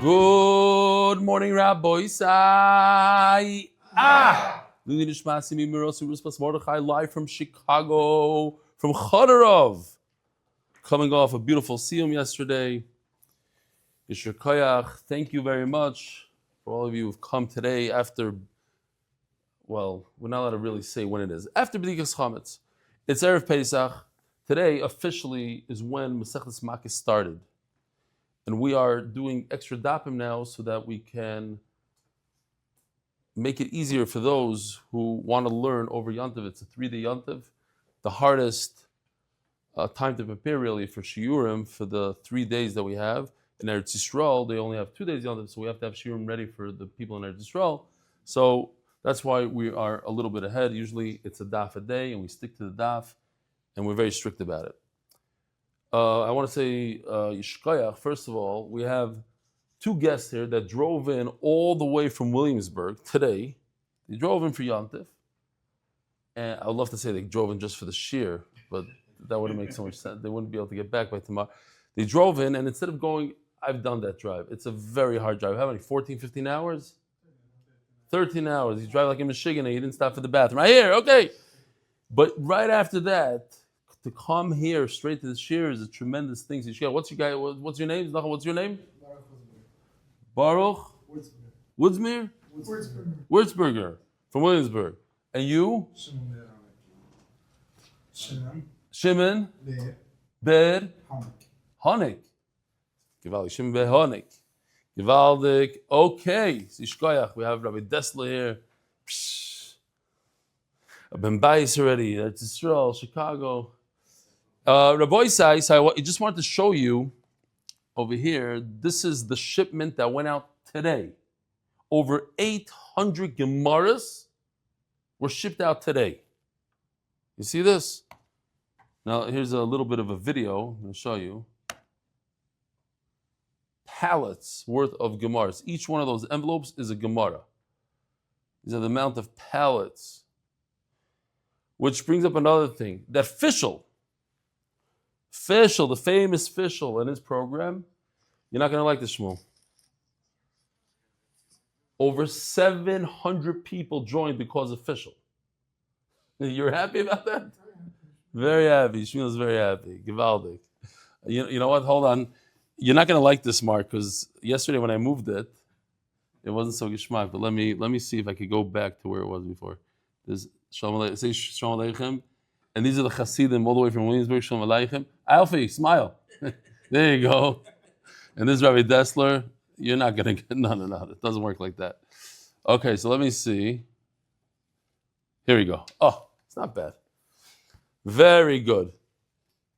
Good morning, Rabbi Sai. Live from Chicago, from Chodorov. Coming off a beautiful siyum yesterday. Yisher Koyach, thank you very much for all of you who've come today after, well, we're not allowed to really say when it is. After B'dikas Chametz. It's Erev Pesach. Today officially is when Masechtas Makkos started. And we are doing extra dapim now so that we can make it easier for those who want to learn over Yontiv. It's a 3-day Yontiv. The hardest time to prepare really for Shiurim for the 3 days that we have. In Eretz Yisrael, they only have 2 days Yontiv, so we have to have Shiurim ready for the people in Eretz Yisrael. So that's why we are a little bit ahead. Usually it's a daf a day and we stick to the daf and we're very strict about it. I want to say, Yishkoyach, first of all, we have 2 guests here that drove in all the way from Williamsburg today. They drove in for Yontif. And I would love to say they drove in just for the shear, but that wouldn't make so much sense. They wouldn't be able to get back by tomorrow. They drove in, and instead of going, I've done that drive. It's a very hard drive. How many, 14, 15 hours? 13 hours. You drive like in Michigan and you didn't stop for the bathroom. Right here, okay. But right after that, to come here straight to the shir is a tremendous thing. What's your name? What's your name? Baruch? Woodsmere? Wurzburger. From Williamsburg. And you? Shimon? Ber? Honik. Gewaldig. Shimon Ber Honik. Gewaldig. Okay. We have Rabbi Dessler here. I've been biased already. That's Yisrael, Chicago. Rabbi Sai, I just wanted to show you over here, this is the shipment that went out today. Over 800 Gemaras were shipped out today. You see this? Now, here's a little bit of a video. I'm going to show you. Pallets worth of Gemaras. Each one of those envelopes is a Gemara. These are the amount of pallets. Which brings up another thing. That Fischel, the famous Fischel and his program, you're not going to like this, Shmuel. Over 700 people joined because of Fischel. You're happy about that? Very happy. Shmuel's very happy. Gewaldig. You know what? Hold on. You're not going to like this, Mark, because yesterday when I moved it, it wasn't so geschmack. But let me see if I could go back to where it was before. There's Shalom Aleichem. And these are the Hasidim all the way from Williamsburg. Shalom Aleichem. Alfie, smile. There you go. And this is Rabbi Dessler. You're not going to get... No. It doesn't work like that. Okay, so let me see. Here we go. Oh, it's not bad. Very good.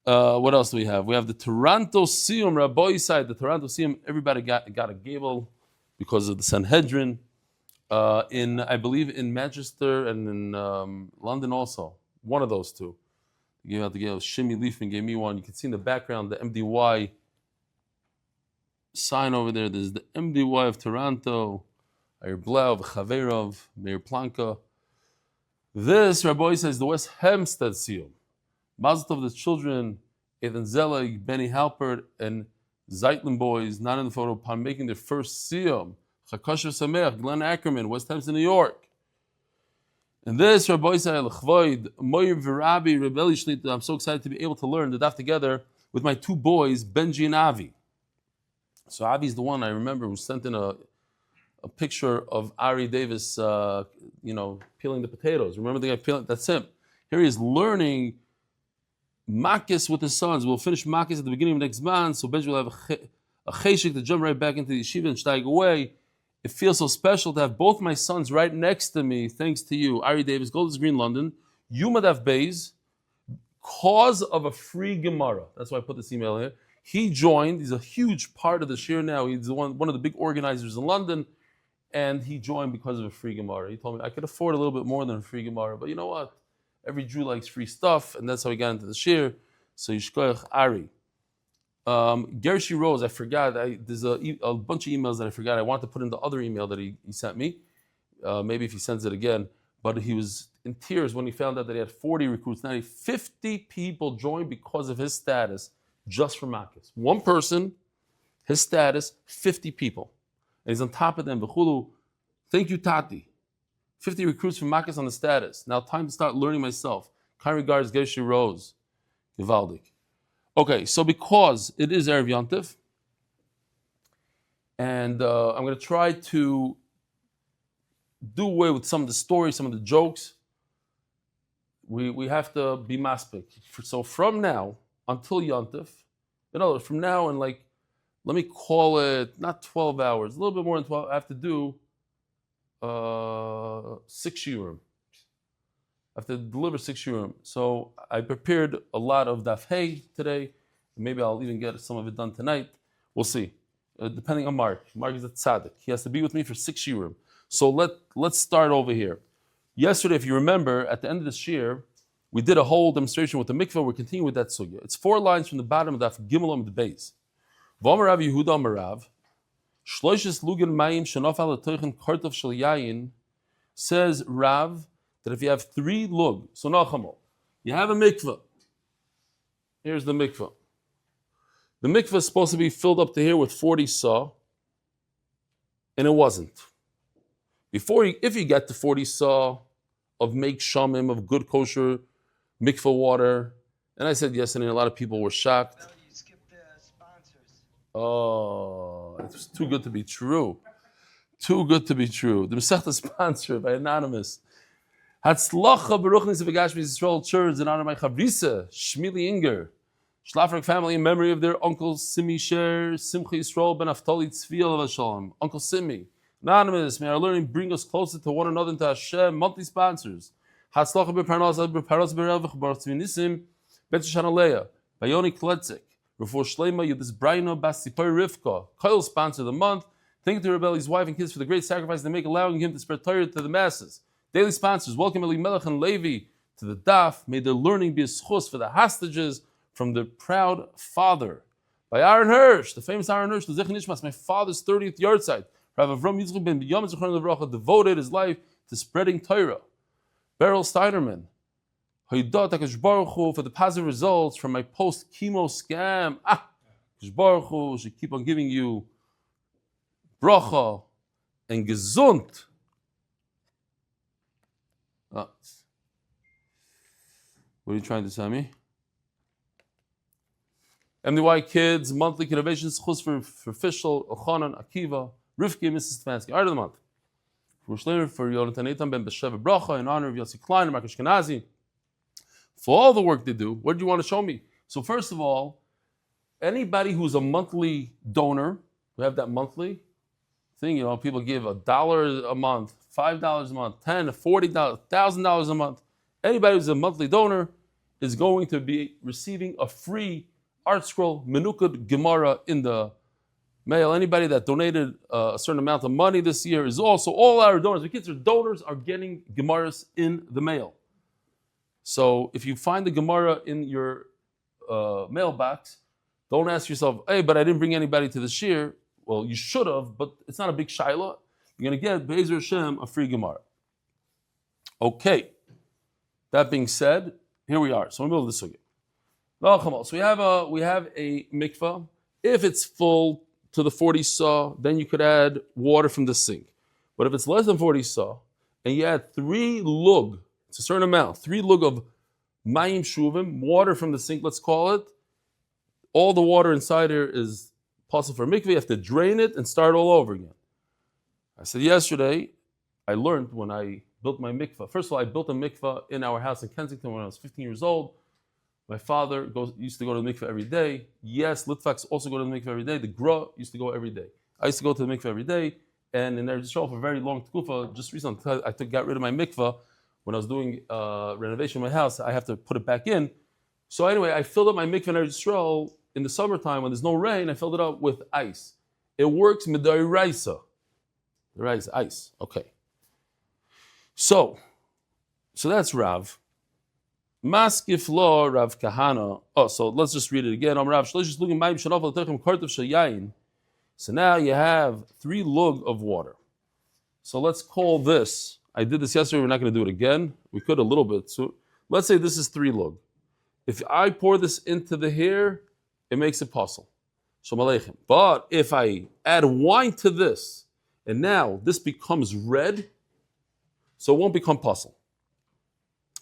What else do we have? We have the Toronto Siyum, Rabbi side. The Toronto Siyum, everybody got a gable because of the Sanhedrin. I believe in Manchester and in London also. One of those two. They gave out the gale. Shimmy Leafman gave me one. You can see in the background the MDY sign over there. There's the MDY of Toronto, Ayer Blau, Chaverov, Meir Planka. This, Rabbi says, the West Hempstead Seal. Mazel tov, the children, Ethan Zelig, Benny Halpert, and Zeitlin boys, not in the photo, upon making their first Seal. Chakosher Sameach, Glenn Ackerman, West Hempstead, New York. And this, Rabbi said, I'm so excited to be able to learn the daf together with my 2 boys, Benji and Avi. So Avi's the one I remember who sent in a picture of Ari Davis, peeling the potatoes. Remember the guy peeling? That's him. Here he is learning Makkos with his sons. We'll finish Makkos at the beginning of next month, so Benji will have a cheshik to jump right back into the yeshiva and steig away. It feels so special to have both my sons right next to me, thanks to you. Ari Davis, Golders Green, London. Daf Beis, cause of a free Gemara. That's why I put this email here. He joined. He's a huge part of the shir now. He's one of the big organizers in London. And he joined because of a free Gemara. He told me, I could afford a little bit more than a free Gemara. But you know what? Every Jew likes free stuff. And that's how he got into the shir. So Yishkoyach Ari. Gershi Rose, I forgot. There's a bunch of emails that I forgot. I wanted to put in the other email that he sent me. Maybe if he sends it again. But he was in tears when he found out that he had 40 recruits. Now 50 people joined because of his status, just for Makkos. One person, his status, 50 people. And he's on top of them. V'chulu. Thank you, Tati. 50 recruits from Makkos on the status. Now time to start learning myself. Kind regards, Geshe Rose. Givaldik. Okay, so because it is Erev Yontif, and I'm going to try to do away with some of the stories, some of the jokes. We have to be maspik. So from now until Yontif, in other words, from now and let me call it not 12 hours, a little bit more than 12, I have to do 6 shiurim. I have to deliver 6 shiurim. So I prepared a lot of Daf Hey today. Maybe I'll even get some of it done tonight. We'll see. Depending on Mark. Mark is a tzaddik. He has to be with me for 6 shiurim. So let's start over here. Yesterday, if you remember, at the end of this year, we did a whole demonstration with the mikveh. We're continuing with that sugya. It's 4 lines from the bottom of Daf Gimel Amud Beis. V'amar Yehuda Amarav, Shloishes Lugan Mayim Shenofal Atoichin Kartov Shel Yayin, says Rav that if you have 3 lug, so nachamol, you have a mikveh. Here's the mikveh. The mikveh is supposed to be filled up to here with 40 saw, and it wasn't. If you get to 40 saw of make shamim, of good kosher mikveh water, and I said yesterday, a lot of people were shocked. No, you skipped the sponsors. Oh, it's too good to be true. Too good to be true. The Masechta sponsor by Anonymous. Hatzlacha B'Parnasa Yisroel Cherns in honor of my chavrisa, Shmueli Unger. Szlafrok Family in memory of their uncle Simmy Schaer, Simcha Yisrael ben Naftali Tzvi A, Uncle Simmy. Anonymous, may our learning bring us closer to one another and to Hashem. Monthly sponsors. Hatzlacha B'Parnasa, Birevach, Nissim, Shoshana, Leah, Yoni Klestzick, Refuah Shelamah, Yehudit, Rivka. Kollel sponsor of the month. Thank you to Rebelli's wife and kids for the great sacrifice they make, allowing him to spread Torah to the masses. Daily sponsors, welcome Elimelech and Levi to the Daf. May their learning be a schus for the hostages from the proud father. By Aaron Hirsch, the famous Aaron Hirsch, the Zech Nishmas, my father's 30th yahrzeit. Rav Avram Yitzchak ben Yom Zechron devoted his life to spreading Torah. Beryl Steinerman, Haydot HaKadosh Baruch Hu for the positive results from my post-chemo scam. HaKadosh Baruch Hu should keep on giving you bracha and gesund. What are you trying to tell me? MDY Kids, monthly innovations, chus for Fishel, Elchanan, Akiva, Rivki, Mrs. Stefansky, art of the month. For Yonatan ben Besheva Bracha, in honor of Yossi Klein and Marcus Kenazi. For all the work they do, what do you want to show me? So first of all, anybody who's a monthly donor, we have that monthly thing, people give $1 a month, $5 a month, $10, $40, $1,000 a month. Anybody who's a monthly donor is going to be receiving a free art scroll, Menukud Gemara in the mail. Anybody that donated a certain amount of money this year is also, all our donors, the kids are donors, are getting Gemaras in the mail. So if you find the Gemara in your mailbox, don't ask yourself, hey, but I didn't bring anybody to the shir. Well, you should have, but it's not a big shaila. You're going to get, Be'ezer Hashem, a free Gemara. Okay. That being said, here we are. So in the middle of the sugya. So we have a mikvah. If it's full to the 40 saw, then you could add water from the sink. But if it's less than 40 saw, and you add 3 lug, it's a certain amount, 3 lug of mayim shuvim, water from the sink, let's call it, all the water inside here is possible for mikvah. You have to drain it and start all over again. I said yesterday, I learned when I built my mikvah. First of all, I built a mikvah in our house in Kensington when I was 15 years old. My father used to go to the mikveh every day. Yes, Litvaks also go to the mikveh every day. The Gra used to go every day. I used to go to the mikveh every day. And in Eretz Yisrael for a very long tkufa, just recently I got rid of my mikveh when I was doing renovation of my house. I have to put it back in. So anyway, I filled up my mikveh in Eretz Yisrael in the summertime when there's no rain. I filled it up with ice. It works midaraisa. The rice, ice. Okay. So that's Rav. Maskif lo Rav Kahana. Oh, so let's just read it again. So now you have 3 lug of water. So let's call this. I did this yesterday. We're not going to do it again. We could a little bit. So let's say this is 3 lug. If I pour this into the hair, it makes it possible. So Aleichem. But if I add wine to this, and now this becomes red, so it won't become puzzle.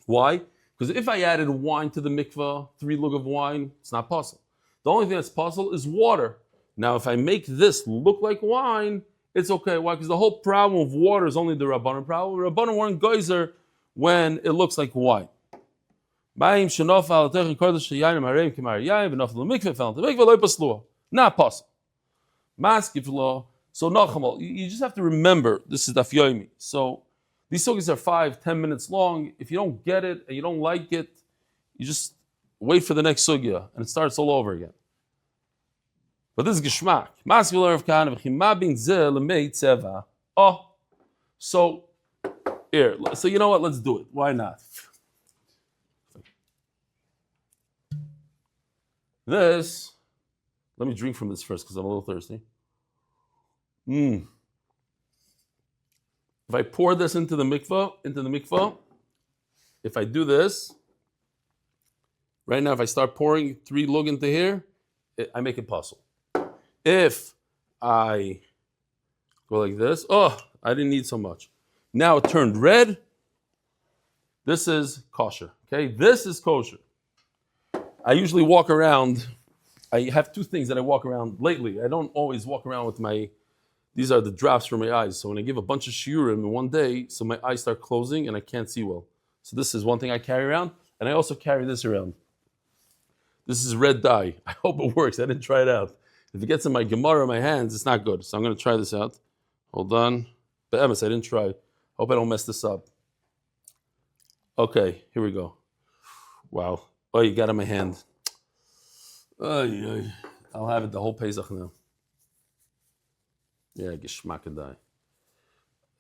Why? Because if I added wine to the mikvah, 3 lug of wine, it's not puzzle. The only thing that's puzzle is water. Now, if I make this look like wine, it's okay. Why? Because the whole problem of water is only the Rabbanan problem. Rabbanan weren't geyser when it looks like wine. Not possible. So you just have to remember, this is Daf Yomi. So these sugyas are 5-10 minutes long. If you don't get it and you don't like it, you just wait for the next sugya and it starts all over again. But this is Geshmak. Oh, so here. So you know what? Let's do it. Why not? This. Let me drink from this first because I'm a little thirsty. If I pour this into the mikvah, if I do this, right now, if I start pouring 3 lug into here, I make it possible. If I go like this, I didn't need so much. Now it turned red. This is kosher. Okay, this is kosher. I usually walk around. I have 2 things that I walk around lately. I don't always walk around with these are the drops for my eyes. So when I give a bunch of shiurim in one day, so my eyes start closing and I can't see well. So this is one thing I carry around. And I also carry this around. This is red dye. I hope it works. I didn't try it out. If it gets in my Gemara, my hands, it's not good. So I'm going to try this out. Hold on. But Emes, I didn't try. Hope I don't mess this up. Okay, here we go. Wow. Oh, you got it in my hand. I'll have it the whole Pesach now. Yeah, Geschmack and dye.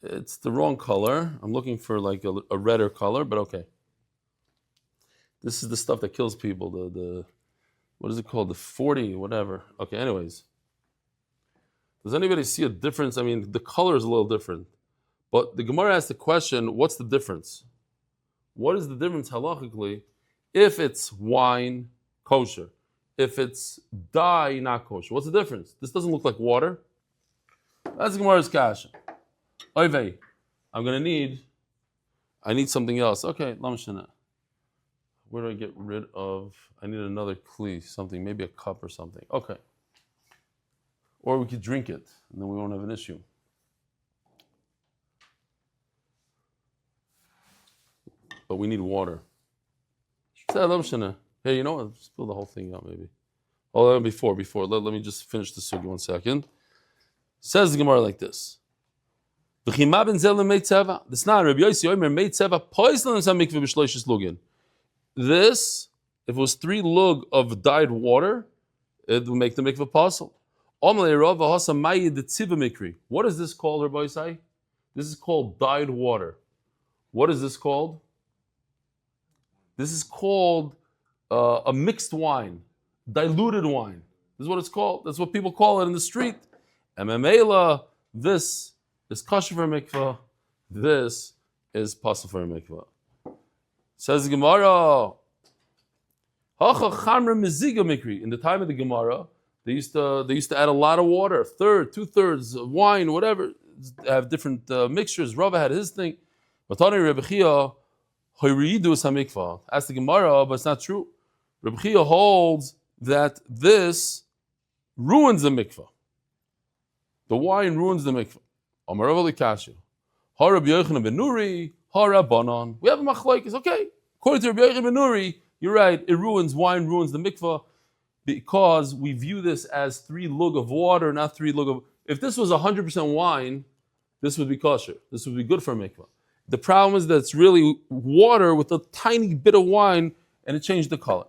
It's the wrong color. I'm looking for like a redder color, but okay. This is the stuff that kills people. The what is it called? The 40, whatever. Okay, anyways. Does anybody see a difference? I mean, the color is a little different. But the Gemara asks the question, what's the difference? What is the difference halachically if it's wine, kosher? If it's dye, not kosher? What's the difference? This doesn't look like water. That's the Gemara's kasha. Oivei, I need something else. Okay, lamashana. Where do I get rid of? I need another kli, something, maybe a cup or something. Okay. Or we could drink it, and then we won't have an issue. But we need water. Hey, you know what? Spill the whole thing out, maybe. Oh, before. Let me just finish the sugi 1 second. Says the Gemara like this. This not Rabbi Yossi Omer made seva poison and some mikveh b'shloishes lugin. This, if it was 3 lug of dyed water, it would make the mikveh possible. What is this called, Rabbi Yossi? This is called dyed water. What is this called? This is called a mixed wine, diluted wine. This is what it's called. That's what people call it in the street. Ememela, this is kosher for mikveh. This is possible for mikveh. Says the Gemara, in the time of the Gemara, they used to add a lot of water, 1/3, 2/3 of wine, whatever. Have different mixtures. Rava had his thing. Ask the Gemara, but it's not true. Reb holds that this ruins the mikvah. The wine ruins the mikvah. Amar Rav Likasha. Harab Yochanan ben Nuri, Harabanan. We have a machlokes. Okay, according to Rabbi Yochanan ben Nuri, you're right. It ruins wine, ruins the mikvah, because we view this as 3 lug of water, not 3 lug of. If this was 100% wine, this would be kosher. This would be good for mikvah. The problem is that it's really water with a tiny bit of wine, and it changed the color.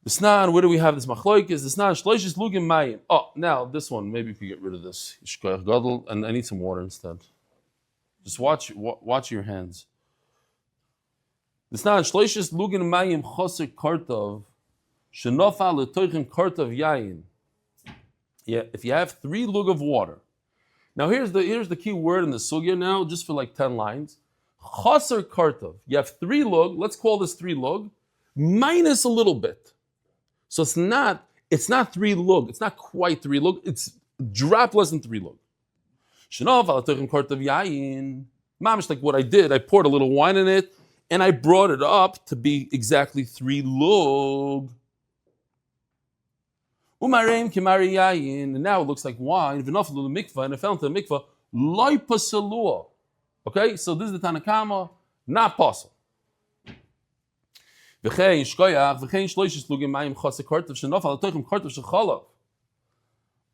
Where do we have this machlokes? Shloishes lugim mayim. Oh, now this one, maybe if you get rid of this. And I need some water instead. Just watch your hands. Shloishes lugim mayim choser kartov shenofa letoichem kartov yayin. Yeah, if you have 3 lug of water. Now here's the key word in the sugya now, just for like 10 lines. Choser kartov. You have 3 lug. Let's call this 3 lug minus a little bit. So it's not 3 lug. It's not quite 3 lug. It's a drop less than 3 lug. Mamish, like what I did, I poured a little wine in it, and I brought it up to be exactly 3 lug. And now it looks like wine. And it fell into the mikvah. Okay, so this is the Tanakama, not possible.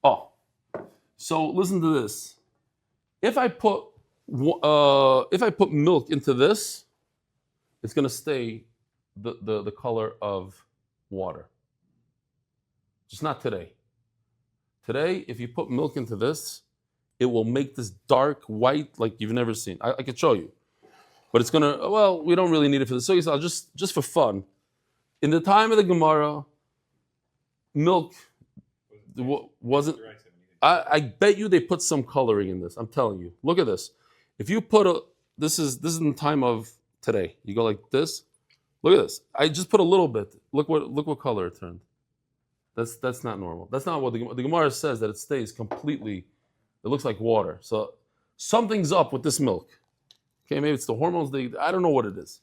Oh, so listen to this. If I put milk into this, it's going to stay the color of water. Just not today. Today, if you put milk into this, it will make this dark white like you've never seen. I could show you. But it's going to, well, we don't really need it for this. So I'll just for fun. In the time of the Gemara, milk wasn't... I bet you they put some coloring in this. I'm telling you. Look at this. If you put this is in the time of today. You go like this. Look at this. I just put a little bit. Look what color it turned. That's not normal. That's not what the Gemara says, that it stays completely. It looks like water. So something's up with this milk. Okay, maybe it's the hormones. I don't know what it is.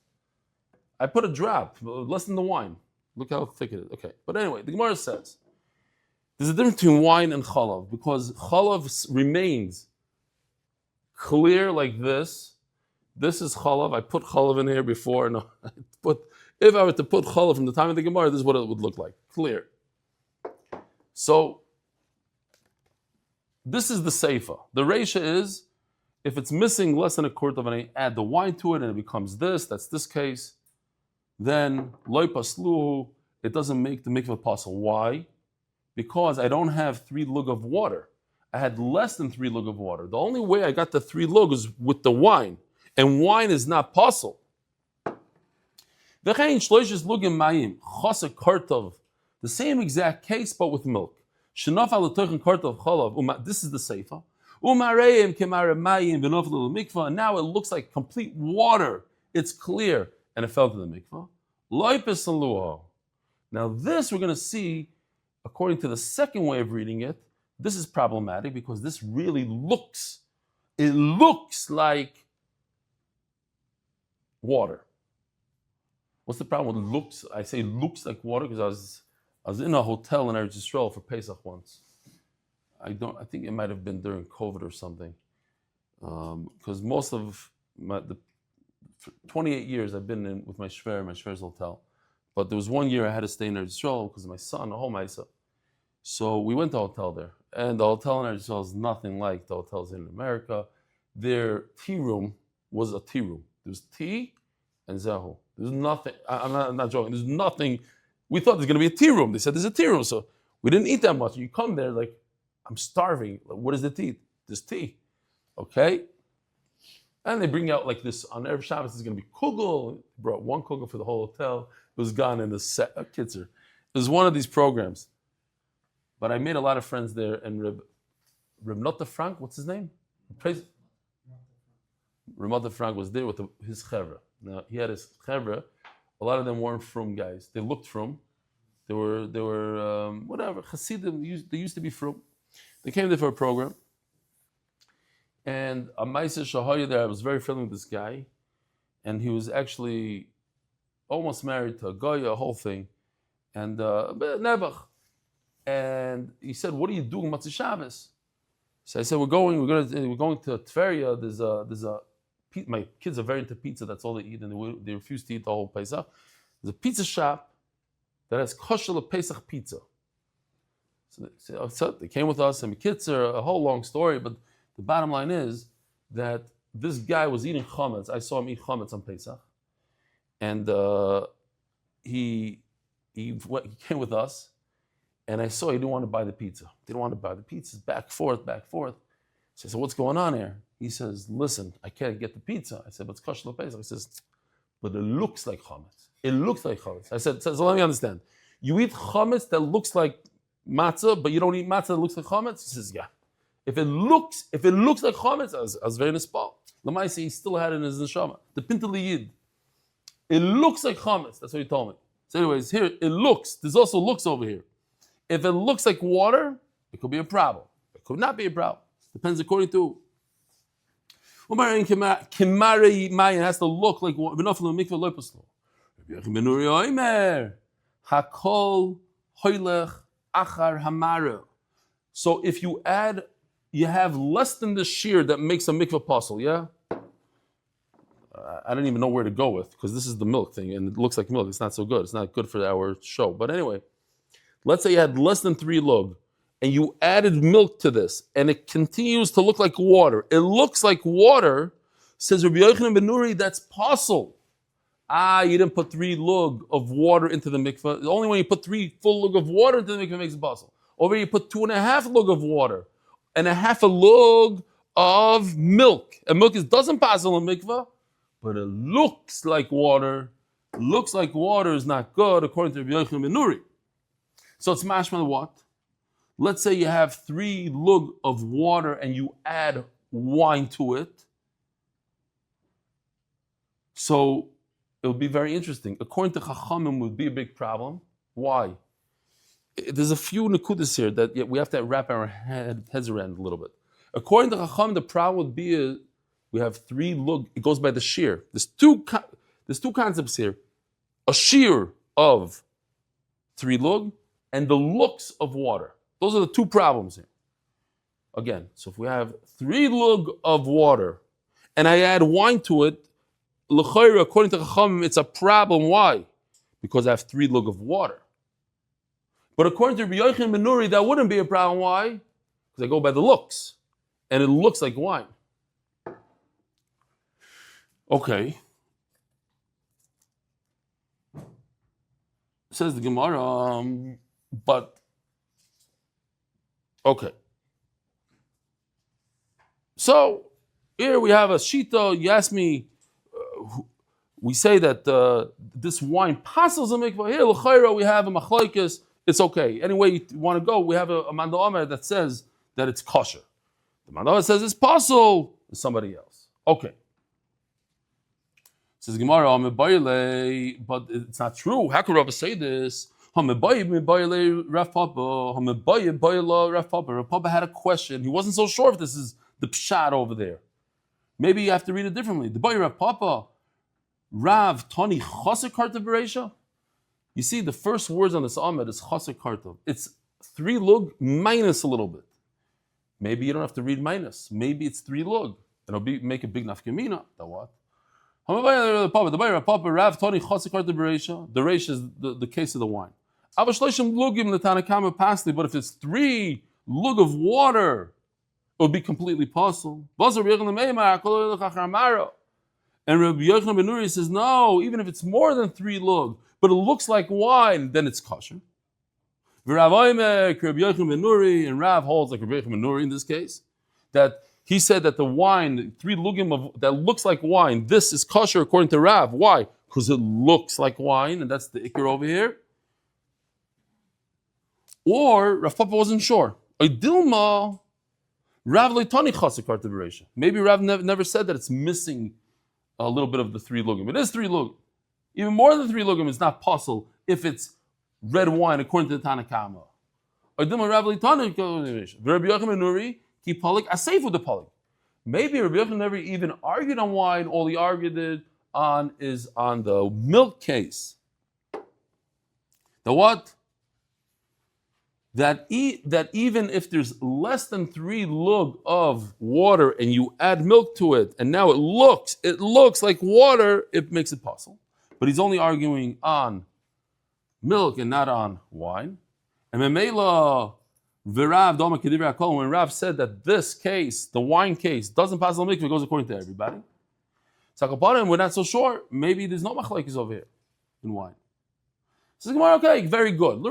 I put a drop, less than the wine. Look how thick it is. Okay, but anyway, the Gemara says there's a difference between wine and chalav, because chalav remains clear like this. This is chalav. I put chalav in here before. No, if I were to put chalav from the time of the Gemara, this is what it would look like. Clear. So this is the seifa. The reisha is, if it's missing less than a quart of an, I add the wine to it and it becomes this. That's this case. Then loy pasluhu, it doesn't make the mikvah possible. Why? Because I don't have 3 lug of water. I had less than 3 lug of water. The only way I got the 3 lug is with the wine, and wine is not possible. The same exact case, but with milk. This is the seifa. And now it looks like complete water. It's clear, and it fell to the mikvah. Now this we're going to see, according to the second way of reading it, this is problematic because this really looks like water. What's the problem with looks? I say looks like water because I was in a hotel in Yisroel for Pesach once. I think it might have been during COVID or something. Because most of the 28 years I've been with my Shver's hotel. But there was one year I had to stay in Yisroel because of my son, a whole Maisa. So we went to a hotel there. And the hotel in Yisroel is nothing like the hotels in America. Their tea room was a tea room. There was tea and zehu. There's nothing, I'm not joking, there's nothing. We thought there's going to be a tea room. They said there's a tea room. So we didn't eat that much. You come there like, I'm starving. Like, what is the tea? There's tea. Okay? And they bring out like this, on every Shabbos, there's going to be kugel. Brought 1 kugel for the whole hotel. It was gone in the set. Kitzer. It was one of these programs. But I made a lot of friends there. And Reb Nota Frank, what's his name? Reb Nota Frank was there with his chevra. Now, he had his chevra. A lot of them weren't from guys. They looked from. They were whatever, Hasidim. They used to be from. They came there for a program. And a Maisa Shahaya there, I was very friendly with this guy. And he was actually almost married to a Goya, a whole thing. And Nebach. And he said, what are you doing Matzah Shabbos? So I said, we're going to Tveria. There's a my kids are very into pizza. That's all they eat, and they refuse to eat the whole Pesach. There's a pizza shop that has kosher Pesach pizza. So they came with us, and my kids are a whole long story. But the bottom line is that this guy was eating chametz. I saw him eat chametz on Pesach, and he came with us, and I saw he didn't want to buy the pizza. Didn't want to buy the pizzas. Back forth. So I said, what's going on here? He says, listen, I can't get the pizza. I said, but it's kosher Pesach. He says, but it looks like chametz. It looks like chametz. I said, so let me understand. You eat chametz that looks like matzah, but you don't eat matzah that looks like chametz? He says, yeah. If it looks like chametz, I was very nispal. Lamaisi, he still had it in his neshama. The pintel yid. It looks like chametz. That's what he told me. So anyways, here, it looks. There's also looks over here. If it looks like water, it could be a problem. It could not be a problem. Depends according to It has to look like so if you add, you have less than the shear that makes a mikveh puzzle, yeah? I don't even know where to go with, because this is the milk thing, and it looks like milk. It's not so good. It's not good for our show. But anyway, let's say you had less than 3 lug, and you added milk to this, and it continues to look like water. It looks like water, says Rabbi Yochanan ben Nuri, that's puzzle. You didn't put 3 lug of water into the mikveh. Only when you put 3 full lug of water into the mikveh makes it puzzle. Over here you put 2.5 lug of water, and a half a lug of milk. And milk doesn't puzzle in mikveh, but it looks like water. Looks like water is not good, according to Rabbi Yochanan ben Nuri. So it's mashma what? Let's say you have 3 lug of water and you add wine to it. So it'll be very interesting. According to Chachamim, would be a big problem. Why? There's a few nekudas here that we have to wrap our heads around a little bit. According to Chachamim, the problem would be we have 3 lug. It goes by the shear. There's two concepts here: a shear of 3 lug and the looks of water. Those are the 2 problems here. Again, so if we have 3 lug of water and I add wine to it, l'chayra, according to Chachamim, it's a problem. Why? Because I have 3 lug of water. But according to Rabbi Yochanan ben Nuri, that wouldn't be a problem. Why? Because I go by the looks, and it looks like wine. Okay. Says the Gemara, but okay. So here we have a shita. You ask me. We say that this wine passes a mikvah. Here, l'chayra, we have a machlokes. It's okay. Anyway you want to go, we have a Manda Omer that says that it's kosher. The Manda Omer says it's possible. It's somebody else. Okay. Says Gemara, but it's not true. How could Rabbi say this? Rav Papa had a question. He wasn't so sure if this is the pshat over there. Maybe you have to read it differently. The boy Rav Papa, Rav Tani Chasek Karta Bereisha. You see, the first words on this Amud is Chasek Karta. It's 3 lug minus a little bit. Maybe you don't have to read minus. Maybe it's 3 lug. It'll make a big nafkamina. The what? The boy Rav Papa, Rav Tani Chasek Karta Bereisha. The reish is the case of the wine. But if it's 3 lug of water, it would be completely possible. And Rabbi Yochanan ben Nuri says, no, even if it's more than 3 lug, but it looks like wine, then it's kosher. Rabbi Yochanan ben Nuri, and Rav holds like Rabbi Yochanan ben Nuri in this case, that he said that the wine, 3 lugim that looks like wine, this is kosher according to Rav. Why? Because it looks like wine, and that's the ikar over here. Or Rav Papa wasn't sure. Dilma, Rav leitani chasek karta bereisha. Maybe Rav never said that it's missing a little bit of the 3 lugim. It is 3 lugim. Even more than 3 lugim, it's not possible if it's red wine according to the Tanakama. Dilma Rav leitani bereisha. Rabbi Yochanan ben Nuri ki palik asayf with the palik. Maybe Rabbi Yochanan never even argued on wine. All he argued on is on the milk case. The what? That even if there's less than 3 lug of water and you add milk to it, and now it looks like water, it makes it possible. But he's only arguing on milk and not on wine. And Memela Virav Doma Kedivra Kol, when Rav said that this case, the wine case, doesn't pass the mikveh, it goes according to everybody. Sakaparim, we're not so sure. Maybe there's no machlokes over here in wine. So okay, very good.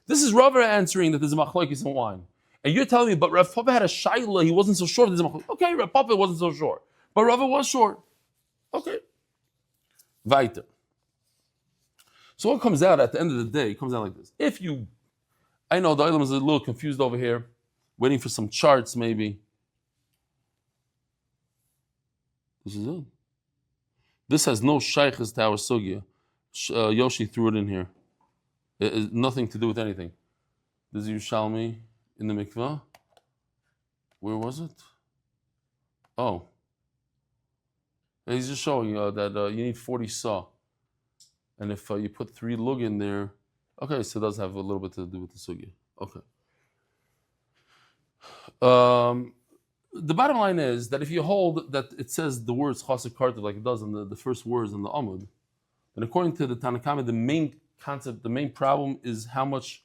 This is Rav answering that there's a machlokes in wine. And you're telling me, but Rav Papa had a shaila, he wasn't so sure there's a machlokes. Okay, Rav Papa wasn't so sure. But Rav was sure. Okay. Weiter. So what comes out at the end of the day, it comes out like this. I know the Olam is a little confused over here, waiting for some charts maybe. This is it. This has no shaykhs to our sugya. Yoshi threw it in here. It has nothing to do with anything. This is Yerushalmi in the mikvah. Where was it? Oh. And he's just showing that you need 40 saw. And if you put 3 lug in there, okay, so it does have a little bit to do with the sugya. Okay. The bottom line is that if you hold that it says the words chassid kartav like it does in the first words in the Amud, then according to the Tanakhama, the main concept, the main problem is how much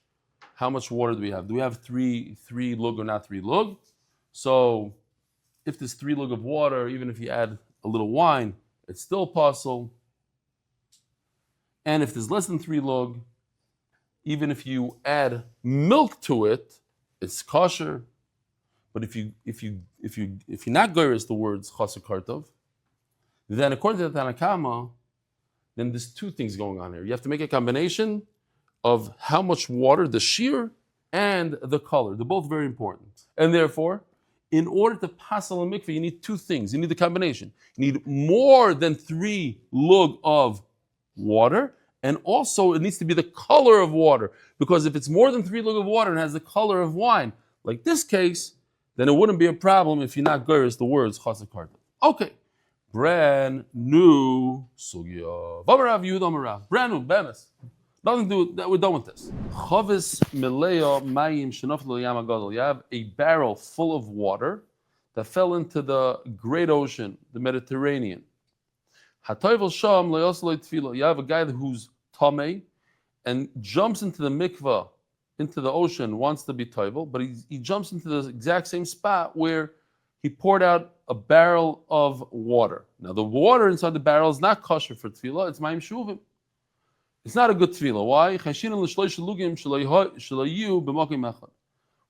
water do we have? Do we have three lug or not 3 lug? So if there's 3 lug of water, even if you add a little wine, it's still possible. And if there's less than 3 lug, even if you add milk to it, it's kosher. But if you're not goyres the words chassid kartav, then according to the Tanakhama, then there's 2 things going on here. You have to make a combination of how much water, the shear, and the color. They're both very important. And therefore, in order to passel a mikveh, you need 2 things. You need the combination. You need more than 3 lug of water, and also it needs to be the color of water. Because if it's more than 3 lug of water and has the color of wine, like this case, then it wouldn't be a problem if you're not goyres the words chassid kartav. Okay. Brand new sugya. Brand new, bemis. Nothing to do with that. We're done with this. Chavis meleo mayim shenaflu yam hagadol. You have a barrel full of water that fell into the great ocean, the Mediterranean. Hatoivel sham le'osloi tefila. You have a guy who's tamei and jumps into the mikvah, into the ocean, wants to be toivel, but he jumps into the exact same spot where he poured out a barrel of water. Now the water inside the barrel is not kosher for tefillah, it's mayim shuvim. It's not a good tefillah. Why?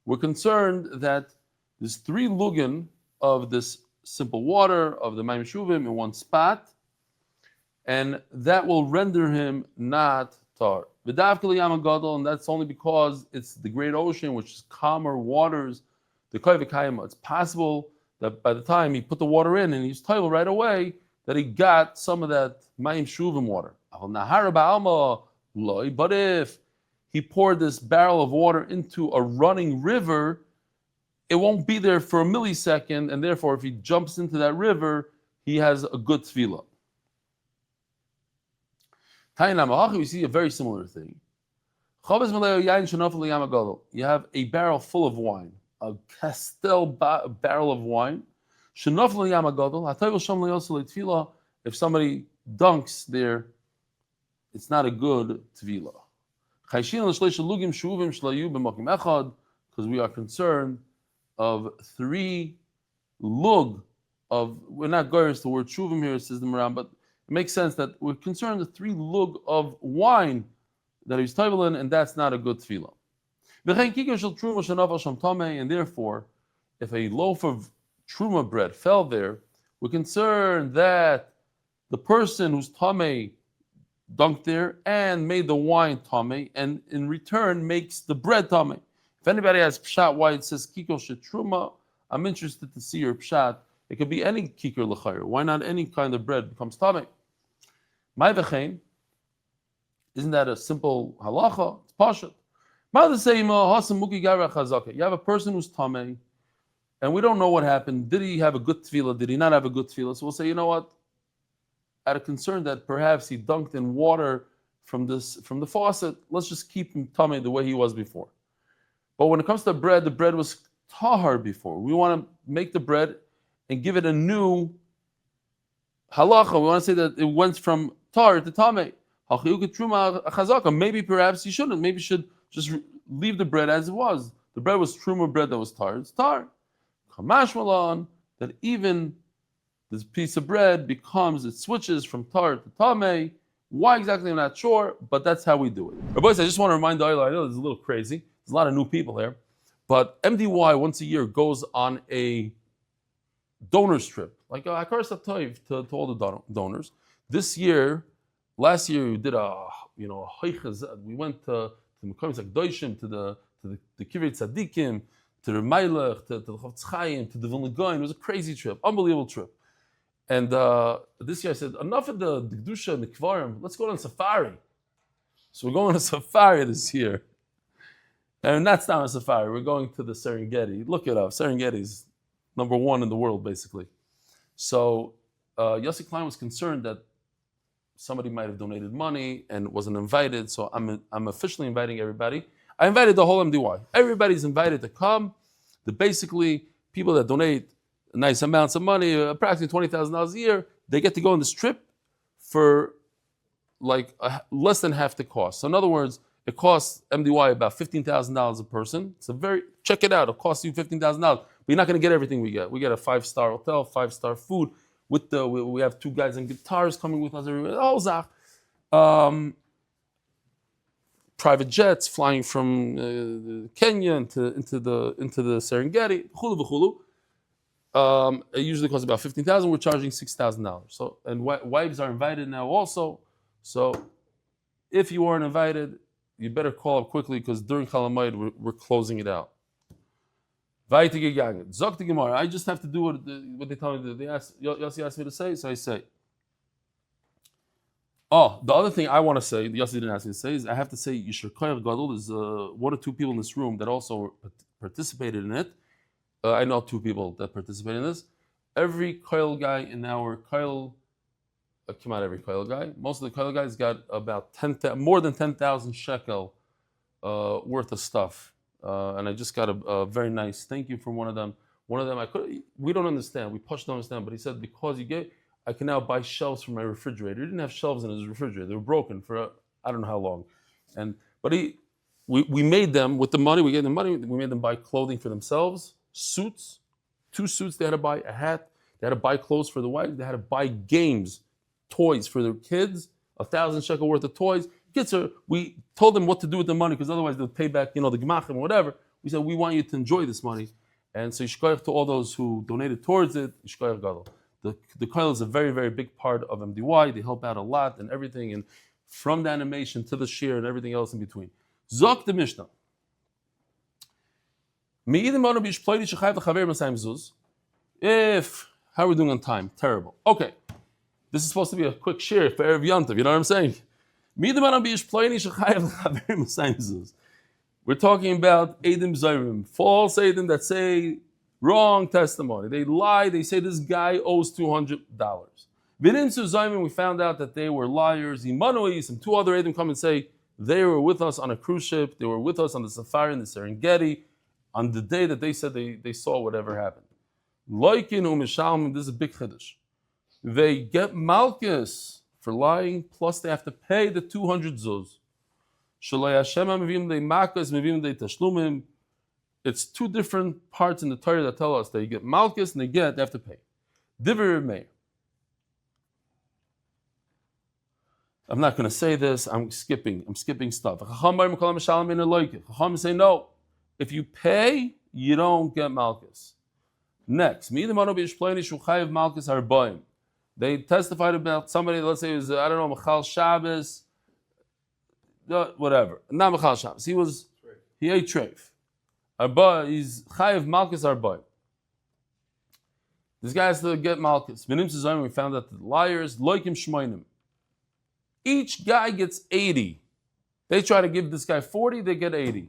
We're concerned that there's 3 lugin of this simple water, of the mayim shuvim in one spot, and that will render him not tar. And that's only because it's the great ocean, which is calmer waters, the koivikayim. It's possible that by the time he put the water in and he's toivel right away, that he got some of that mayim shuvim water. But if he poured this barrel of water into a running river, it won't be there for a millisecond, and therefore if he jumps into that river, he has a good tefillah. We see a very similar thing. You have a barrel full of wine, a castel barrel of wine. If somebody dunks there, it's not a good tevilah. Because we are concerned of 3 lug of, we're not goyres the word shuvim here, says the Maram, but it makes sense that we're concerned with 3 lug of wine that he's toivel in, and that's not a good tefillah. And therefore, if a loaf of truma bread fell there, we're concerned that the person who's tamei dunked there and made the wine tamei, and in return makes the bread tamei. If anybody has pshat why it says kikor shetruma, I'm interested to see your pshat. It could be any kikor l'chayr. Why not any kind of bread becomes tamei? My v'chein, isn't that a simple halacha? It's pashut. You have a person who's tamei, and we don't know what happened. Did he have a good tefillah? Did he not have a good tefillah? So we'll say, you know what? Out of concern that perhaps he dunked in water from the faucet, let's just keep him tamei the way he was before. But when it comes to bread, the bread was tahar before. We want to make the bread and give it a new halacha. We want to say that it went from tar to tamei. Maybe perhaps he shouldn't. Maybe he should just leave the bread as it was. The bread was truma bread that was tar. It's tar. Kamash malon, that even this piece of bread it switches from tar to tamei. Why exactly, I'm not sure, but that's how we do it. Boys, I just want to remind the oil, I know this is a little crazy. There's a lot of new people here, but MDY once a year goes on a donors trip, like a Akaras Atoiv to all the donors. Last year we did we went to the Makkos Akdoshim, to the Kivrei Tzadikim, to the Elimelech, to the Chofetz Chaim, to the Vilna Gaon. It was a crazy trip, unbelievable trip. And this year I said, enough of the Kedusha and the Kvarim, let's go on safari. So we're going on a safari this year. And that's not a safari, we're going to the Serengeti. Look it up, Serengeti is number 1 in the world, basically. So Yossi Klein was concerned that somebody might have donated money and wasn't invited. So I'm officially inviting everybody. I invited the whole MDY. Everybody's invited to come. Basically, people that donate nice amounts of money, approximately $20,000 a year, they get to go on this trip for like less than half the cost. So in other words, it costs MDY about $15,000 a person. Check it out. It'll cost you $15,000, but you're not going to get everything we get. We get a 5-star hotel, 5-star food. We have 2 guys on guitars coming with us. Private jets flying from Kenya into the Serengeti. It usually costs about $15,000. We're charging $6,000. So, and wives are invited now also. So, if you weren't invited, you better call up quickly because during Chol Hamoed we're closing it out. I just have to do what they tell me. Yossi asked me to say, so I say. Oh, the other thing I want to say, Yossi didn't ask me to say, is I have to say Yisroel Cherns is 1 or 2 people in this room that also participated in it. I know 2 people that participate in this. Every Kollel guy in our Kollel, every Kollel guy, most of the Kollel guys got about more than 10,000 shekel worth of stuff. And I just got a very nice thank you from one of them. We don't understand. We don't understand. But he said, because you gave, I can now buy shelves for my refrigerator. He didn't have shelves in his refrigerator. They were broken for I don't know how long. But we made them with the money. We gave them money. We made them buy clothing for themselves, suits, 2 suits. They had to buy a hat. They had to buy clothes for the wife. They had to buy games, toys for their kids. 1,000 shekel worth of toys. We told them what to do with the money because otherwise they'll pay back, the gemachim or whatever. We said we want you to enjoy this money, and so yishkoyach to all those who donated towards it. Yishkoyach gadol. The Kollel is a very, very big part of MDY. They help out a lot and everything, and from the animation to the shir and everything else in between. Zok the Mishnah. How are we doing on time? Terrible. Okay, this is supposed to be a quick shir for Erev Yontiv. You know what I'm saying? We're talking talking about Eidim Zayrim, false Eidim that say wrong testimony. They lie, they say this guy owes $200. V'ninsu Zayrim, we found out that they were liars. Imanois and two other Eidim come and say they were with us on a cruise ship, they were with us on the safari in the Serengeti on the day that they said they saw whatever happened. Loikin u'mishalmim, this is a big chiddush. They get Malchus for lying, plus they have to pay the 200 zuz. It's two different parts in the Torah that tell us that you get Malchus and they have to pay. Divrei Meir. I'm not going to say this. I'm skipping stuff. Chacham say no. If you pay, you don't get Malchus. Next, they testified about somebody. Let's say it was Machal Shabbos, whatever. Not Machal Shabbos. He ate treif. He's Chayiv Malchus Arboim. This guy has to get Malchus. We found out the liars loikim shmoinim. Each guy gets 80. They try to give this guy 40, they get 80.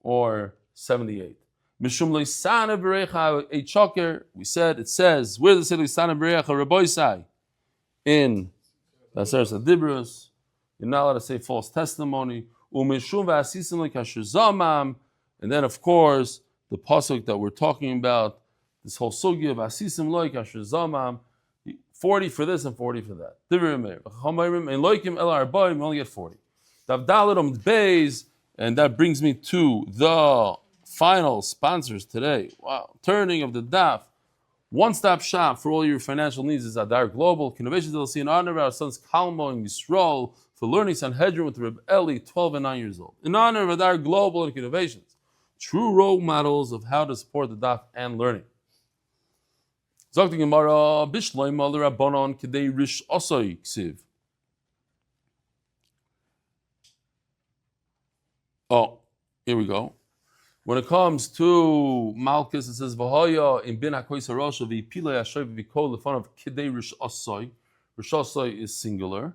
Or 78. Mishum loisana berecha a choker. We said, it says, where does it say loisana berecha raboisai? In Aseret Dibros. You're not allowed to say false testimony. Umishum v'asisim lekasher zamam. And then, of course, the pasuk that we're talking about, this whole sugya of asisim loy kasher zamam, 40 for this and 40 for that. And loikim el arbaim, we only get 40. Daf Amud Beis, and that brings me to the final sponsors today. Wow, turning of the daf. One-stop shop for all your financial needs is Adar Global. Innovations that will see in honor of our sons Kalmo and Yisroel for learning Sanhedrin with Reb Eli, 12 and 9 years old. In honor of Adar Global and Innovations, true role models of how to support the daf and learning. Zok Gemara Bishloim Al Rabbanon Kedei Rish Osoi Ksiv. Oh, here we go. When it comes to Malchus, it says V'hoya in bin hakois harosha v'ipilei hashoy v'vikol lefon of Kedei Rish Osoi. Rish Osoi is singular.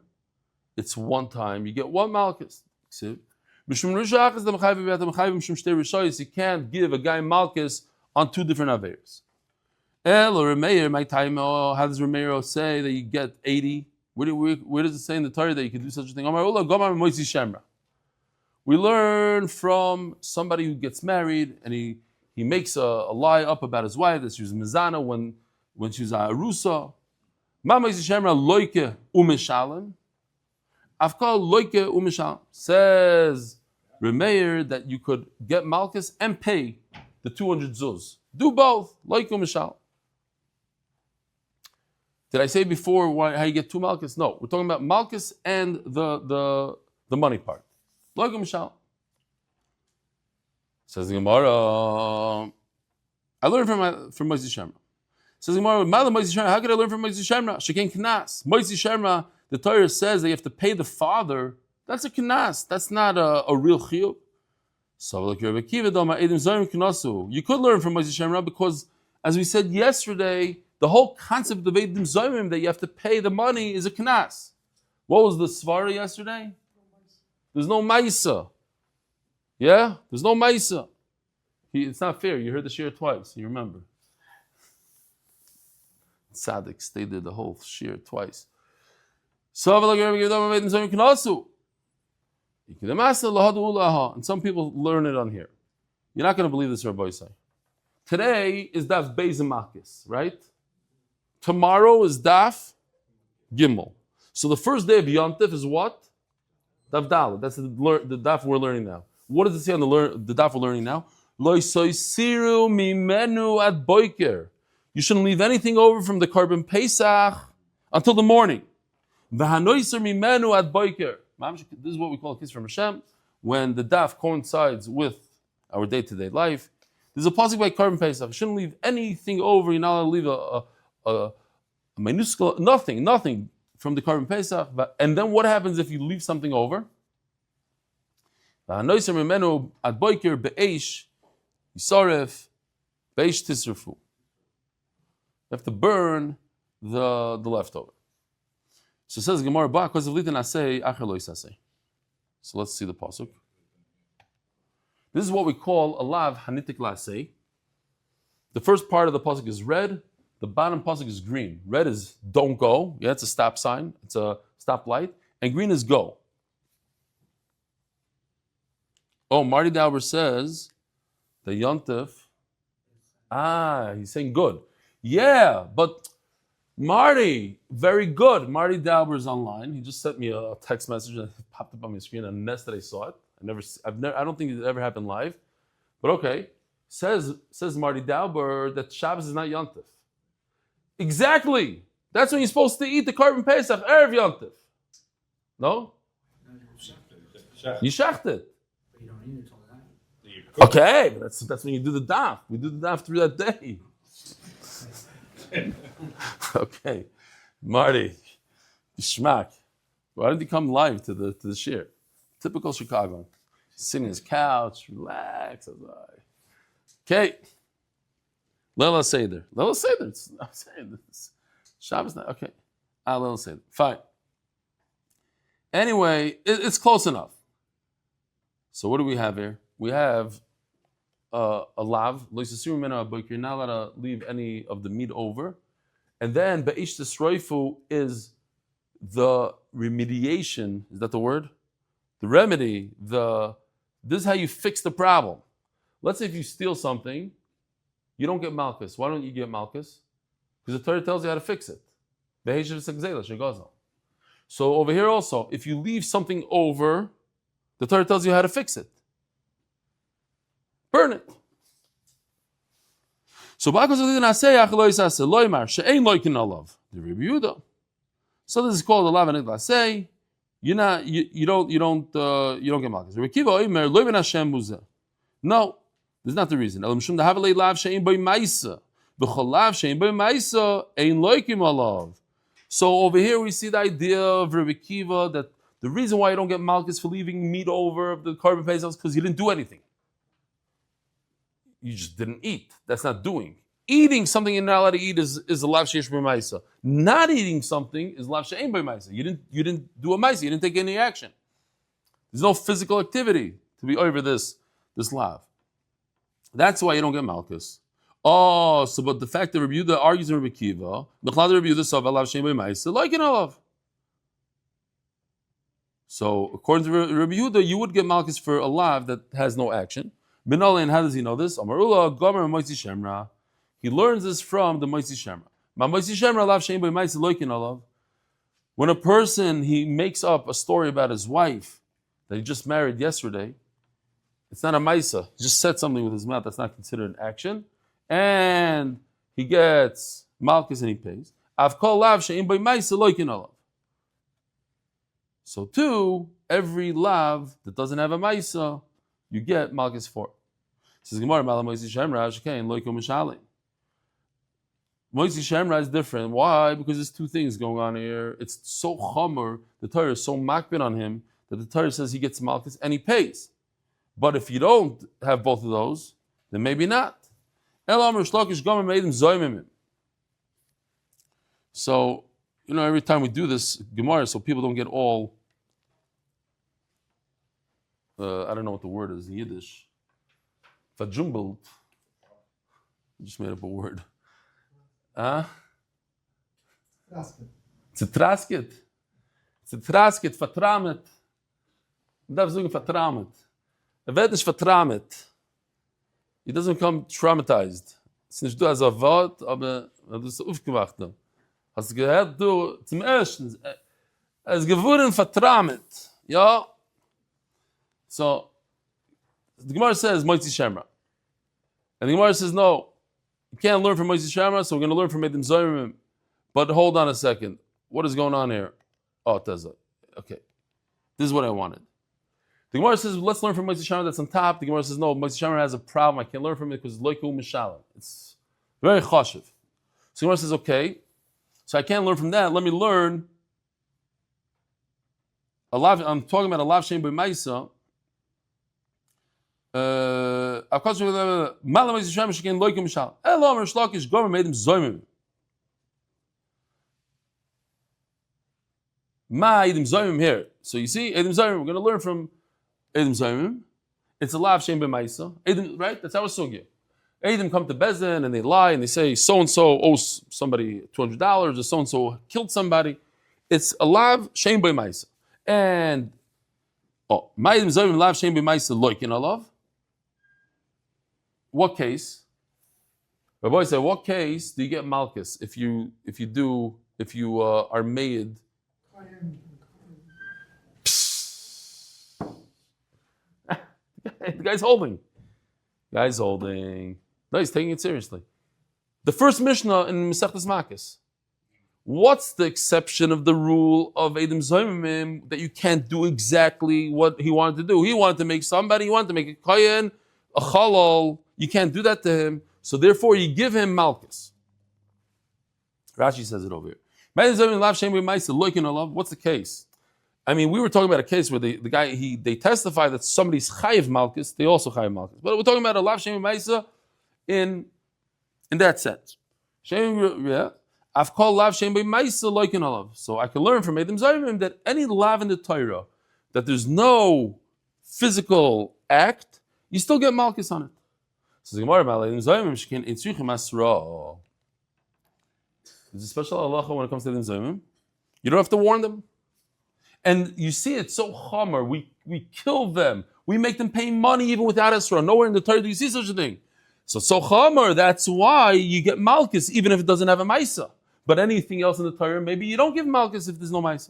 It's one time. You get one Malchus. Ksiv. You can't give a guy Malchus on two different Averos. El or Remeir, my time, how does Remeir say that you get 80? Where does it say in the Torah that you can do such a thing? We learn from somebody who gets married and he makes a lie up about his wife that she was mizana when she was a arusa. Says Remeir that you could get Malkus and pay the 200 zuz. Do both, loike umishal. Did I say before how you get 2 Malkus? No, we're talking about Malkus and the money part. Loike umishal. Says the Gemara, I learned from Moshe Shemra. Says the Gemara, how could I learn from Moshe Shemra? Shekin knas. Moshe Shemra, the Torah says that you have to pay the father. That's a knas. That's not a real chiyuv. So you could learn from Moshe Shemra because, as we said yesterday, the whole concept of Eidim Zoyim that you have to pay the money is a knas. What was the svara yesterday? There's no maisa. Yeah? There's no maisa. It's not fair. You heard the shir twice. You remember. Tzaddik stated the whole shir twice. And some people learn it on here. You're not going to believe this, Rabbi Yisai. Today is Daf Beis and Makkos, right? Tomorrow is Daf Gimel. So the first day of Yontif is what? Daf Dalet. That's the Daf we're learning now. What does it say on the Daf we're learning now? Lo soisiru mimenu ad boiker. You shouldn't leave anything over from the Korban Pesach until the morning. V'hanoiser mimenu ad boiker. This is what we call a kiss from Hashem. When the daf coincides with our day-to-day life, there's a pasuk by Korban Pesach. You shouldn't leave anything over. You're not allowed to leave a minuscule, nothing from the Korban Pesach. And then what happens if you leave something over? V'hanoiser mimenu ad boiker be'esh yisaref be'esh tisrafu. You have to burn the leftover. So it says Gemara ba because of litin asay acher lo yisaseh. So let's see the pasuk. This is what we call a lav hanitik laseh. The first part of the pasuk is red. The bottom pasuk is green. Red is don't go. Yeah, it's a stop sign. It's a stop light. And green is go. Oh, Marty Dauber says the yontif. He's saying good. Yeah, but Marty, very good. Marty Dauber is online. He just sent me a text message and it popped up on my screen. And that I saw it. I don't think it ever happened live. But okay, says Marty Dauber that Shabbos is not Yontif. Exactly. That's when you're supposed to eat the Korban Pesach erev Yontif. No? You shacht it. But you don't eat it all that. Okay, but that's when you do the daf. We do the daf through that day. Okay, Marty, Schmack. Why didn't you come live to the shir? Typical Chicago. Sitting in his couch, relax. Okay. Leah Seder. Leah Seder. I'm saying this. Shabbos night. Okay. Leah Seder. Fine. Anyway, it's close enough. So what do we have here? We have a lav. You're not allowed to leave any of the meat over. And then Be'ish Tisroifu is the remediation. Is that the word? The remedy. This is how you fix the problem. Let's say if you steal something, you don't get Malkus. Why don't you get Malkus? Because the Torah tells you how to fix it. So over here also, if you leave something over, the Torah tells you how to fix it. Burn it. So so this is called the lav and laseh. You don't get malchus. No, this is not the reason. So over here we see the idea of Rabbi Kiva that the reason why you don't get malchus for leaving meat over of the Korban Pesach is because you didn't do anything. You just didn't eat. That's not doing. Eating something you're not allowed to eat is a lav sheish b'maisa. Not eating something is lav she'ein b'maisa. You didn't do a maisa. You didn't take any action. There's no physical activity to be over this lav. That's why you don't get malchus. Oh, so but the fact that Rabbi Yehuda argues in Rabbi Kiva, Rabbi Yehuda saw alav shein b'maisa like in alav. So according to Rabbi Yehuda, you would get malchus for a lav that has no action. Binali, and how does he know this? Amarula gomer moitzi shemra. He learns this from the moitzi shemra. Ma moitzi shemra alav shein b'maisa like in alav. When a person he makes up a story about his wife that he just married yesterday, it's not a maisa. He just said something with his mouth that's not considered an action. And he gets malchus and he pays. Avkol lav she'im by ma'isa loikin olav. So too, every lav that doesn't have a ma'isa, you get malchus for. Says Gemara, Malam Moisi Shemra Shekain loikum mishalim. Moisi Shemra is different. Why? Because there's two things going on here. It's so chomer, the Torah is so makbid on him that the Torah says he gets malchus and he pays. But if you don't have both of those, then maybe not. So, every time we do this Gemara, so people don't get all, I don't know what the word is in Yiddish. Verjumbelt. I just made up a word. Zitrasket. Zitrasket, vertramet. Man darf sagen vertramet. Wird nicht vertramet. He doesn't become traumatized. Es ist nicht du als ein Wort, aber du bist aufgewacht. Hast du gehört, du, zum Ersten, es ist geworden vertramet. Ja? So, the Gemara says, Moitzi Shemra. And the Gemara says, no, you can't learn from Moitzi Shemra, so we're going to learn from Edim Zoyimim. But hold on a second. What is going on here? Oh, Teza. Okay. This is what I wanted. The Gemara says, let's learn from Moitzi Shemra that's on top. The Gemara says, no, Moitzi Shemra has a problem. I can't learn from it because it's loiku mishalim. It's very choshev. So the Gemara says, okay, so I can't learn from that. Let me learn. I'm talking about a lav shein b'maisa. Malam Moitzi Shemra shekein loiku mishalim. Elo Amar Shlokish Gomer made him zoymim. Ma Edim Zoymim here. So you see, Edim Zoymim, we're going to learn from Edim Zoymim. It's a lav shein b'maisa. Edim, right? That's our sugya. Edim come to Bezdin and they lie and they say so-and-so owes somebody $200 or so-and-so killed somebody. It's a lav shein b'maisa. And, Ma Edim Zoymim lav shein b'maisa loikin alav. What case? Rabbi said, what case do you get malchus if you are made? The guy's holding. No, he's taking it seriously. The first Mishnah in Masechtas Makkos. What's the exception of the rule of Edim Zoymim that you can't do exactly what he wanted to do? He wanted to make somebody, he wanted to make a kohen, a chalal. You can't do that to him. So therefore you give him malchus. Rashi says it over here. What's the case? I mean, we were talking about a case where the guy, they testify that somebody's chayiv malchus, they also chayiv malchus. But we're talking about a lav shem b'maisa in that sense. I've called lav shem b'maisa loikin alav. So I can learn from Edim Zoymim that any lav in the Torah, that there's no physical act, you still get malchus on it. So the Gemara about Edim Zoymim shekin etzruchim asra. There's a special halacha when it comes to Edim Zoymim. You don't have to warn them. And you see it's so chomer. We kill them. We make them pay money even without Esra. Nowhere in the Torah do you see such a thing. So chomer, that's why you get malchus even if it doesn't have a maisa. But anything else in the Torah, maybe you don't give malchus if there's no maisa.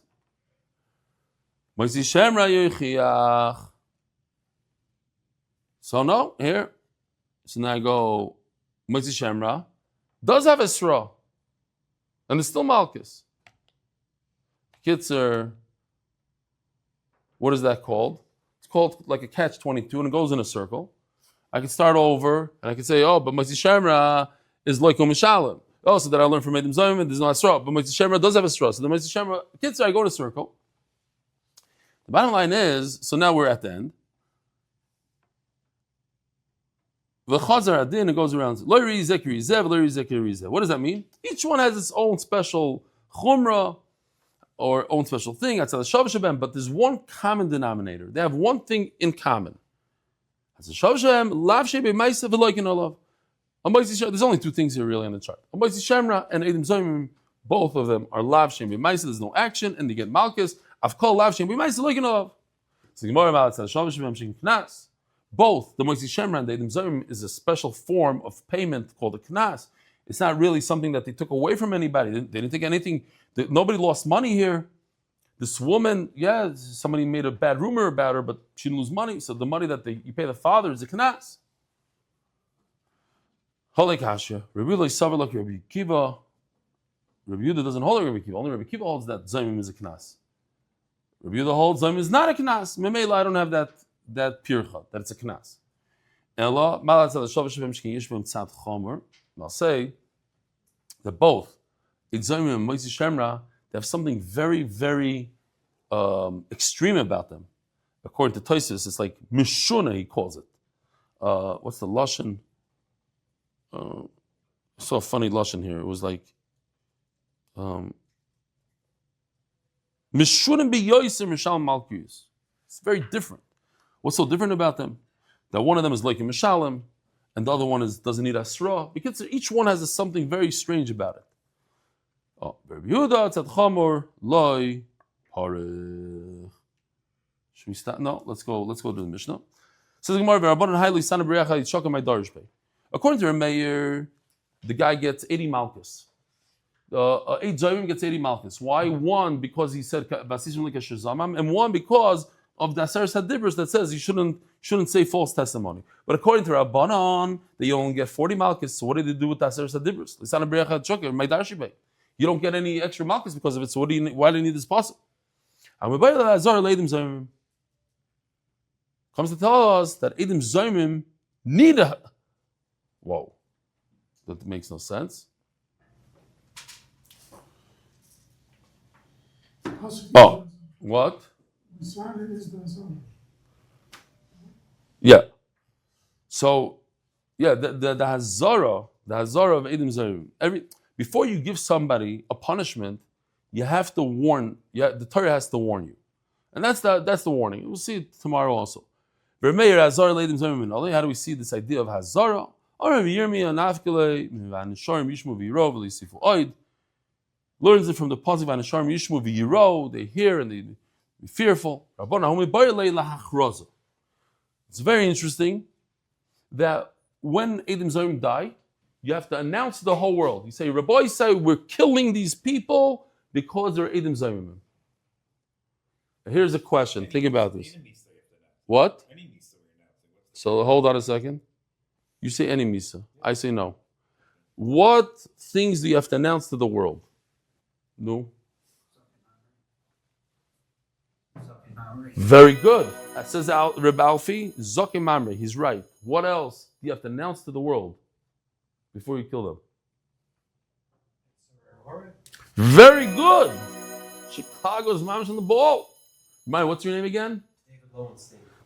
So no, here. So now I go, Moitzi Shemra does have Esra. And it's still malchus. Kitzer, what is that called? It's called like a catch-22 and it goes in a circle. I can start over and I can say, but Moitzi Shemra is loikum mishalim. So that I learned from Edim Zoymim, there's no Esra. But Moitzi Shemra does have Esra. So the Moitzi Shemra, Kitzer, I go in a circle. The bottom line is, so now we're at the end. V'chazar adin, it goes around. Lo yizek yizeh, lo yizek yizeh. What does that mean? Each one has its own special chumrah or own special thing. But there's one common denominator. They have one thing in common. There's only two things here really on the chart. Amud Shemra and Eidim Zoyim, both of them are lav shem b'maisa. There's no action, and they get Makkos. Avkol lav shem b'maisa loikin of. So the Gemara about Shabbos shem knas. Both the Moisi Shemra and the Eidim Zoyim is a special form of payment called a knas. It's not really something that they took away from anybody. They didn't take anything. Nobody lost money here. This woman, somebody made a bad rumor about her, but she didn't lose money. So the money that you pay the father is a knas. Holek Hasha. Rabbi Eli Stefansky like Rabbi Kiva. Rabbi Yehuda doesn't hold like Rabbi Kiva. Only Rabbi Kiva holds that Zayim is a knas. Rabbi Yehuda holds Zayim is not a knas. Memela, I don't have that pircha, that it's a knas. Ella, Malat Zal Shav Shavim Shkin Yishbim Tzad Chomer. I'll say that both Zayim and Moisi Shemra, they have something very, very extreme about them. According to Tosfos, it's like Mishuna, he calls it. What's the Lashon? I saw a funny Lashon here. It was like Mishunim b'yoysim Mishal Malkus. It's very different. What's so different about them? That one of them is like a Mishalim, and the other one doesn't need Asra, because each one has something very strange about it. Oh, Rabbi Yehuda tzad chamor loy parich. Should we start? No, let's go to the Mishnah. Says the Gemara, "Rabbanan highly son of Birevach yitzchaka my darish pay." According to Rameir, the guy gets 80 Malkos. 8 Zayim gets 80 Malkos. Why? One, because he said Vasishim Likasher Zamam, and one because of the Aseres HaDibros that says you shouldn't say false testimony. But according to Rabbanan, they only get 40 Malkos. So what did they do with the Aseres HaDibros? Lisan Birevach yitzchaka my darish pay. You don't get any extra Malkos because of it. So why do you need this pasuk? Amud Beis comes to tell us that Eidim Zoyim need a... Whoa. That makes no sense. Oh, what? Yeah. So, the Hazara of Eidim Zoyim. Before you give somebody a punishment, you have to warn. The Torah has to warn you, and that's the warning. We'll see it tomorrow also. How do we see this idea of Hazara? Learns it from the pasuk Vanisharim Yishmu v'Yiro. They hear and they be fearful. It's very interesting that when Eidim Zoyim die, you have to announce to the whole world. You say, Rabbi say we're killing these people because they're Eidim Zoyim. Here's a question. Think about this. What? So hold on a second. You say any misa. I say no. What things do you have to announce to the world? No. Very good. That says Reb Alfi, Zokim Mamre. He's right. What else do you have to announce to the world before you kill them? Very good. Chicago's mama's on the ball. Maya, what's your name again?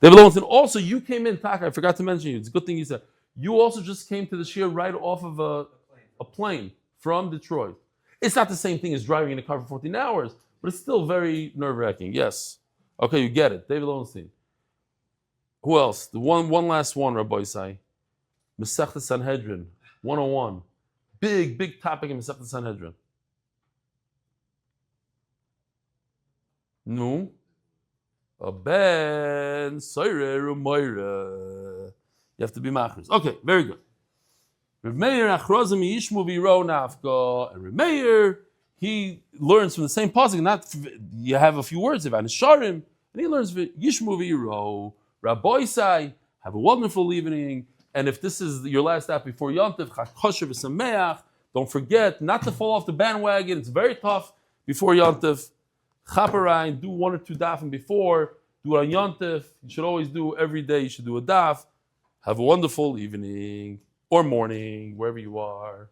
David Lowenstein. Also, you came in, Taka. I forgot to mention you. It's a good thing you said. You also just came to the shir right off of a plane from Detroit. It's not the same thing as driving in a car for 14 hours, but it's still very nerve-wracking. Yes. Okay, you get it. David Lowenstein. Who else? The one last one, Rabbi Isai. Masechta Sanhedrin, 101. Big topic in Masechta Sanhedrin. No. A ben Soirer Umoira. You have to be machris. Okay, very good. Rav Meir Achrozim Yishmu V'Yiro Nafka. And Rav Meir, he learns from the same pasuk. Not you have a few words about Nisharim, and he learns Yishmu V'Yiro. Rabbi Sai, have a wonderful evening. And if this is your last stop before Yontif, Chakosher V'Sameach. Don't forget not to fall off the bandwagon. It's very tough before Yontif. Chaperein, do 1 or 2 dafim before. Do it on Yontif. You should always do every day. You should do a daf. Have a wonderful evening or morning, wherever you are.